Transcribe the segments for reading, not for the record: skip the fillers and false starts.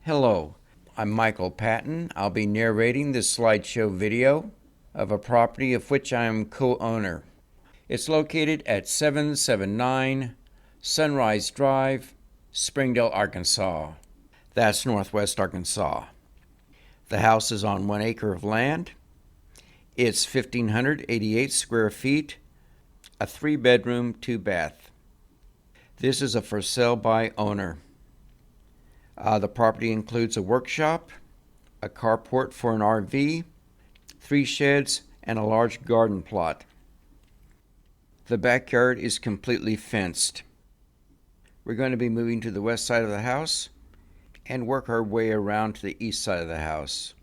Hello, I'm Michael Patton. I'll be narrating this slideshow video of a property of which I am co-owner. It's located at 779 Sunrise Drive, Springdale, Arkansas. That's Northwest Arkansas. The house is on 1 acre of land. It's 1,588 square feet, a 3-bedroom, 2-bath. This is a for sale by owner. The property includes a workshop, a carport for an RV, 3 sheds, and a large garden plot. The backyard is completely fenced. We're going to be moving to the west side of the house and work our way around to the east side of the house.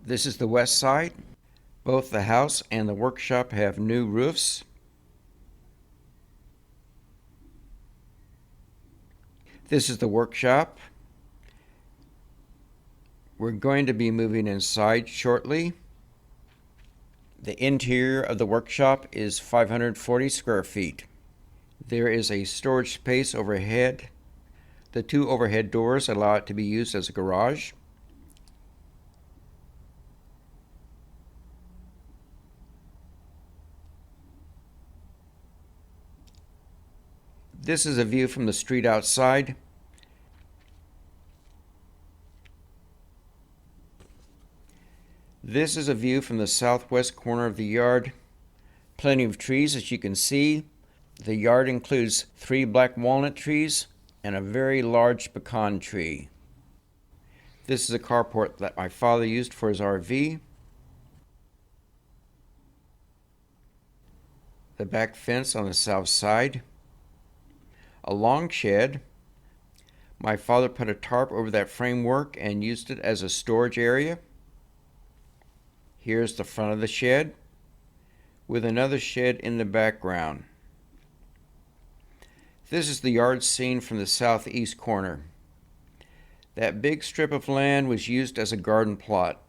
This is the west side. Both the house and the workshop have new roofs. This is the workshop. We're going to be moving inside shortly. The interior of the workshop is 540 square feet. There is a storage space overhead. The 2 overhead doors allow it to be used as a garage. This is a view from the street outside. This is a view from the southwest corner of the yard. Plenty of trees, as you can see. The yard includes 3 black walnut trees and a very large pecan tree. This is a carport that my father used for his RV. The back fence on the south side. A long shed. My father put a tarp over that framework and used it as a storage area. Here's the front of the shed with another shed in the background. This is the yard scene from the southeast corner. That big strip of land was used as a garden plot.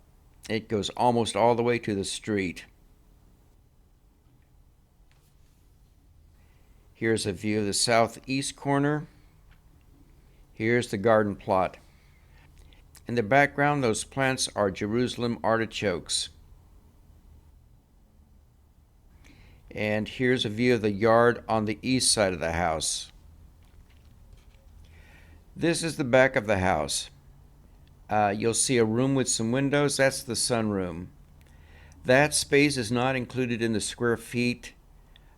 It goes almost all the way to the street. Here's a view of the southeast corner. Here's the garden plot. In the background, those plants are Jerusalem artichokes. And here's a view of the yard on the east side of the house. This is the back of the house. You'll see a room with some windows. That's the sunroom. That space is not included in the square feet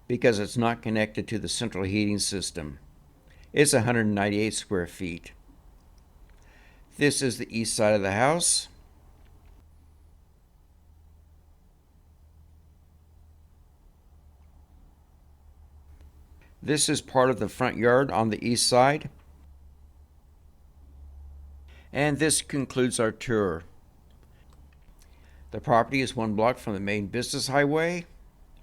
because it's not connected to the central heating system. It's 198 square feet. This is the east side of the house. This is part of the front yard on the east side. And this concludes our tour. The property is 1 block from the main business highway.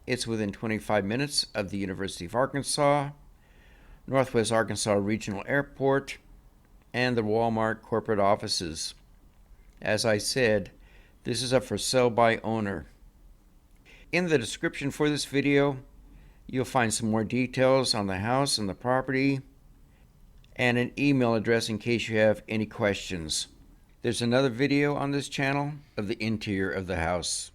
It's within 25 minutes of the University of Arkansas, Northwest Arkansas Regional Airport, and the Walmart corporate offices. As I said, this is a for sale by owner. In the description for this video, you'll find some more details on the house and the property, and an email address in case you have any questions. There's another video on this channel of the interior of the house.